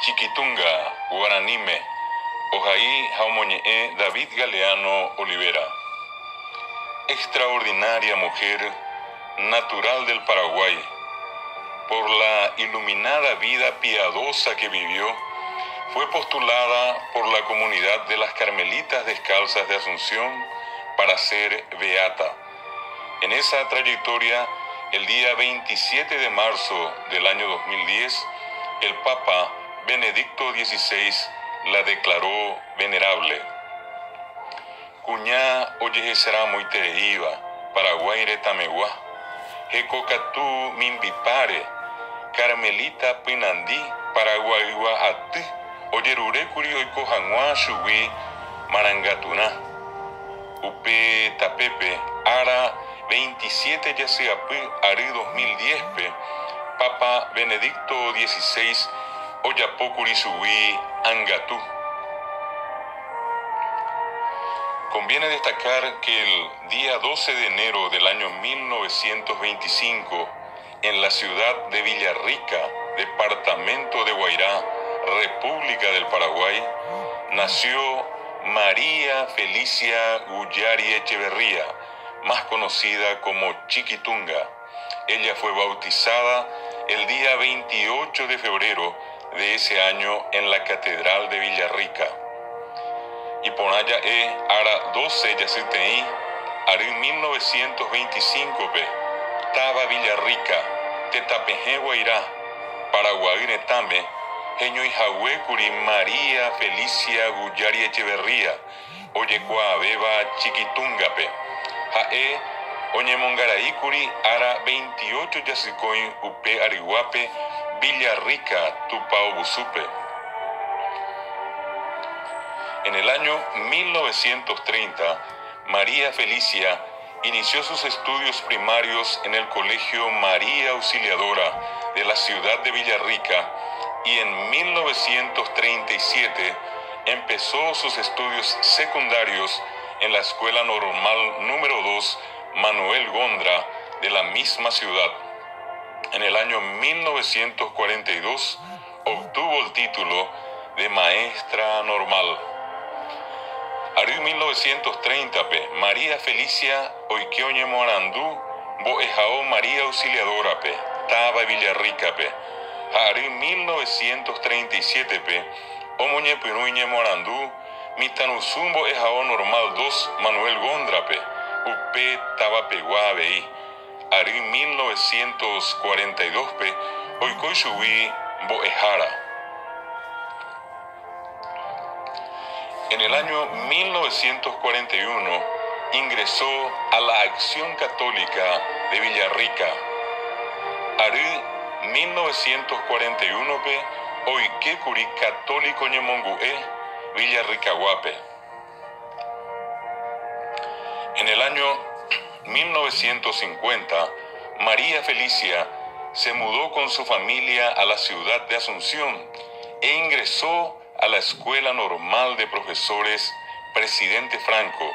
Chiquitunga, Guaranime, Ojaí Jaumoñe David Galeano Olivera. Extraordinaria mujer, natural del Paraguay, por la iluminada vida piadosa que vivió, fue postulada por la comunidad de las Carmelitas Descalzas de Asunción para ser beata. En esa trayectoria, el día 27 de marzo del año 2010, el Papa Benedicto XVI la declaró venerable. Cuñá oye será muy tereiva, Paraguay retameguá, Jecocatú minvipare, Carmelita pinandí, Paraguayua ati, oyerure curi oikojanguá shugui, Marangatuná. Upe tapepe, ara 27 yaseapí, ari 2010 pe, Papa Benedicto XVI, oyapocuri shugui, angatú. Conviene destacar que el día 12 de enero del año 1925, en la ciudad de Villarrica, departamento de Guairá, República del Paraguay, nació María Felicia Guyari Echeverría, más conocida como Chiquitunga. Ella fue bautizada el día 28 de febrero de ese año en la Catedral de Villarrica. Y por allá ara 12 yaciteí, ari 1925 pe, Taba Villarrica, Tetapeje Guairá, Paraguay netame, Jeño Ijahuecuri María Felicia Guyari Echeverría, Oyecua Beba Chiquitunga pe, Jae, Oñemongaraícuri, ara 28 yacicoin upe Ariguape, Villarrica, Tupao Busupe. En el año 1930, María Felicia inició sus estudios primarios en el Colegio María Auxiliadora de la ciudad de Villarrica y en 1937 empezó sus estudios secundarios en la Escuela Normal número 2 Manuel Gondra de la misma ciudad. En el año 1942 obtuvo el título de maestra normal. Ari 1930 pe, María Felicia Oikeoñe Morandú, Boejao María Auxiliadora pe, Taba Villarrica pe. Ari 1937 pe, Omoñe Piruñe Morandú, Mitanuzum Boejao Normal 2 Manuel Gondra pe, Upe Taba Peguá beí. Ari 1942 pe, Oikoishuí Boejara. En el año 1941 ingresó a la Acción Católica de Villarrica. Ari 1941 pe, Oikecuri Católico Ñemongué, Villarrica Guape. En el año 1950, María Felicia se mudó con su familia a la ciudad de Asunción e ingresó a la Escuela Normal de Profesores Presidente Franco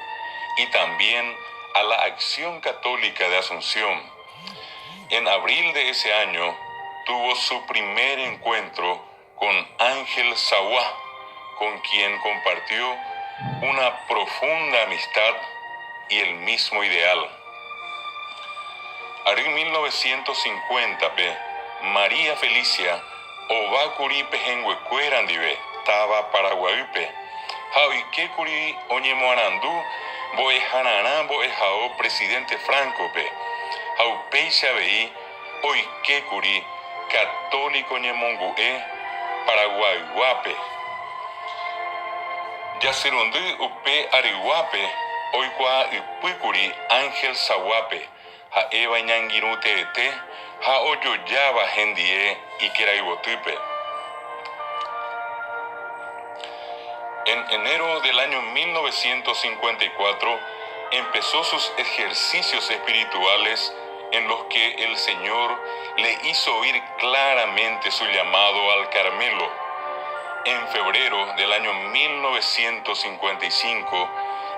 y también a la Acción Católica de Asunción. En abril de ese año tuvo su primer encuentro con Ángel Sawá, con quien compartió una profunda amistad y el mismo ideal. En 1950 pe, María Felicia Obacuri Pejenguecuerandive, Taba Paraguaype, Javiquecuri Oñemoarandú, Boejananá Boejao Presidente Franco pe, Jaupeixa Beí, Oikecuri Católico Ñemongué, Paraguayguape. Yacerundú Upe Ariguape, Oikua Ipuicuri Ángel Sahuape, Jaeva Ñangirute Ete, Jaoyoyaba Gendie y Queraibotupe. En enero del año 1954 empezó sus ejercicios espirituales en los que el Señor le hizo oír claramente su llamado al Carmelo. En febrero del año 1955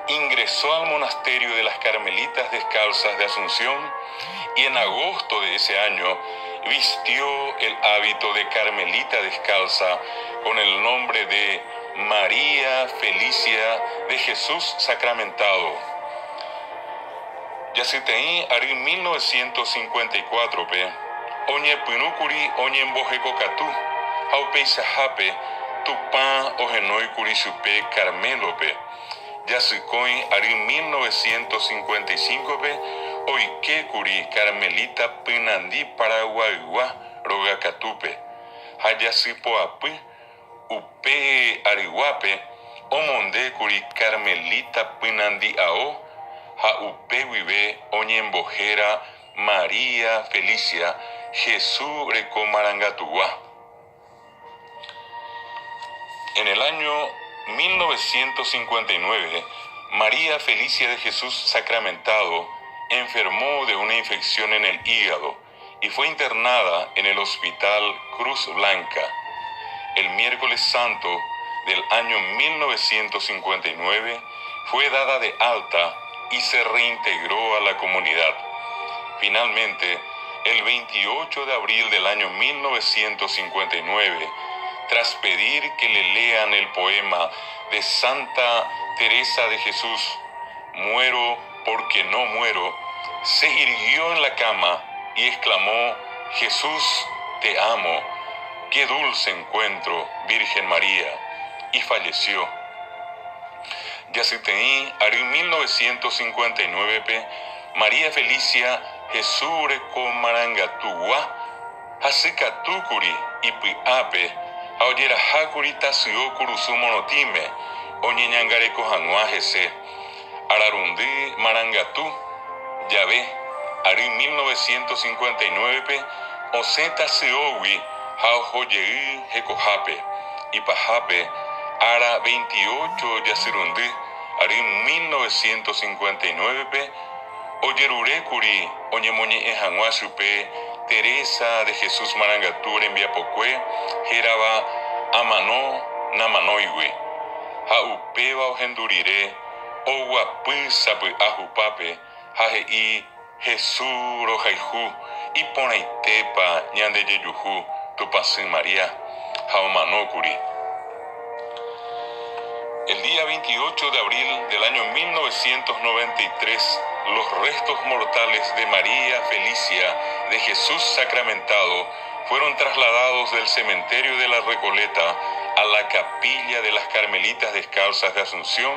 ingresó al monasterio de las Carmelitas Descalzas de Asunción y en agosto de ese año vistió el hábito de carmelita descalza con el nombre de María Felicia de Jesús Sacramentado. Yasitei ari 1954 pe, oñe pinukuri oñe mbojeko katu, haupe sahape, tupan ojenoi kuri supe Carmelo pe. Yasikoin ari 1955 pe, oike kuri Carmelita pinandi Paraguayua rogakatupe. Hayasipo api, upe ariwape, omonde kuri Carmelita pinandi ao, ha upe vive oñembojera María Felicia Jesús recomarangatugua. En el año 1959, María Felicia de Jesús Sacramentado enfermó de una infección en el hígado y fue internada en el Hospital Cruz Blanca. El miércoles santo del año 1959 fue dada de alta y se reintegró a la comunidad. Finalmente, el 28 de abril del año 1959, tras pedir que le lean el poema de Santa Teresa de Jesús, Muero porque no muero, se irguió en la cama y exclamó: Jesús, te amo, qué dulce encuentro, Virgen María, y falleció. Yasitei, ari 1959 pe, María Felicia Jesús recomarangatugua, hasikatukuri ipi ape, aoyera hakuri tasio kurusu monotime, oñeñangareko hanua jese, ararundi marangatu, Yahvé, ari 1959 pe, oseta siowi, haojoyei hekohape, ipahape, ara 28 yasirundi, ari 1959 pe, oyerurekuri, oñemoñe ejanua supe, Teresa de Jesús Marangatu rembiapokue, jeraba amano namanoigui, haupeva ohendurire, oguapi sapi ajupape, hajei Jesús rojaihu, iponaitepa ñandeyeyuhu, tupasin María, jaumanokuri. El día 28 de abril del año 1993, los restos mortales de María Felicia de Jesús Sacramentado fueron trasladados del cementerio de la Recoleta a la capilla de las Carmelitas Descalzas de Asunción,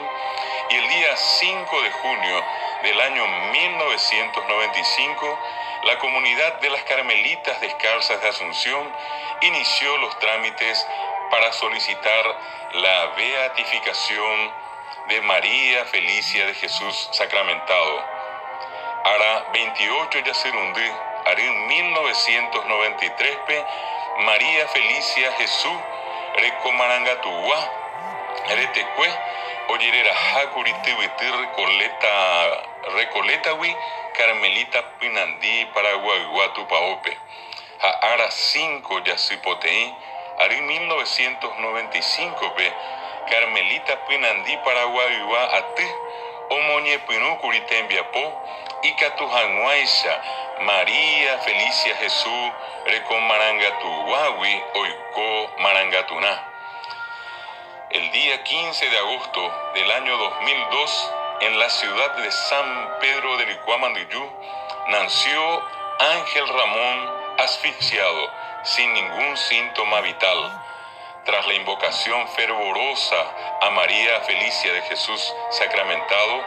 y el día 5 de junio del año 1995, la comunidad de las Carmelitas Descalzas de Asunción inició los trámites para solicitar la beatificación de María Felicia de Jesús Sacramentado. Ara 28 Yasirundi, ari 1993 pe, María Felicia Jesús recomarangatugua, eretecue, oyerera hakuritiwiti recoletawi, Carmelita pinandi Paraguayua tupaope. Ha ara 5 Yasipotei, ari 1995 pe, Carmelita pinandi Paraguayua ati, omoñe pinukuri tembiapo, ikatujanguaisha, María Felicia Jesús recomarangatuguawi oiko marangatuna. El día 15 de agosto del año 2002, en la ciudad de San Pedro de Licuamandiyú, nació Ángel Ramón asfixiado, sin ningún síntoma vital. Tras la invocación fervorosa a María Felicia de Jesús Sacramentado,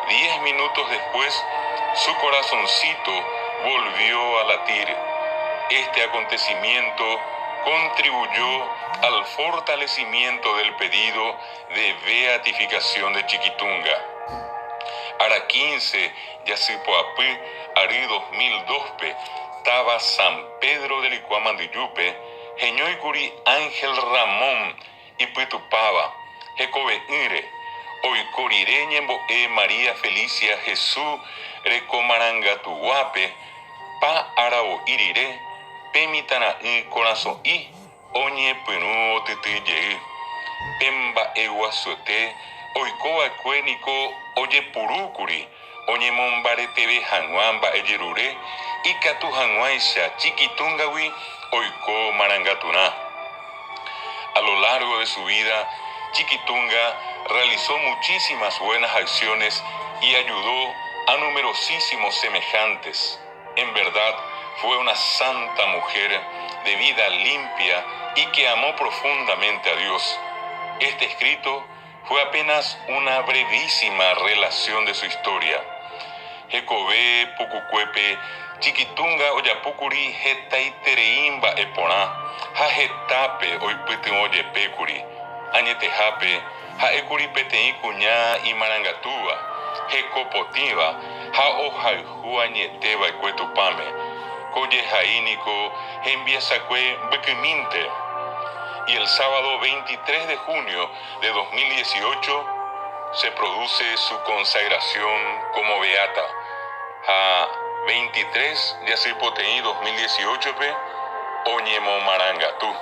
10 minutos después, su corazoncito volvió a latir. Este acontecimiento contribuyó al fortalecimiento del pedido de beatificación de Chiquitunga. Ara 15, Yasipoapi, ari 2002, Taba San Pedro de Licuamandiyupe, Jeñoicuri Ángel Ramón y Pitupaba, Jecobe Ire, Oicorireñembo María Felicia Jesús recomarangatuguape, Pa Arao Irire, Pemitana corazón y Oñe Pinu Otitille, Pemba Eguasuete, Oikoa Cuénico, Oye Purucuri, Oñemon baretebe hanguan ba eyerure, y katu hanguaisha chiquitungawi oiko marangatuna. A lo largo de su vida, Chiquitunga realizó muchísimas buenas acciones y ayudó a numerosísimos semejantes. En verdad, fue una santa mujer de vida limpia y que amó profundamente a Dios. Este escrito fue apenas una brevísima relación de su historia. Jecobé, Pucucuepe, Chiquitunga, Oyapukuri, Hetai, Tereimba, Eponá, Jajetape, Oipete, Oyepecuri, Añetejape, Jaecuri, Peteí, Cuñá y Marangatúa, Jecopotiva, Jaojaihu, Añeteba, Cuetupame, Coye Jaínico, Enviasacue, Bequiminte. Y el sábado 23 de junio de 2018 se produce su consagración como beata. A 23 de Acipoteí 2018, Oñemo Marangatú.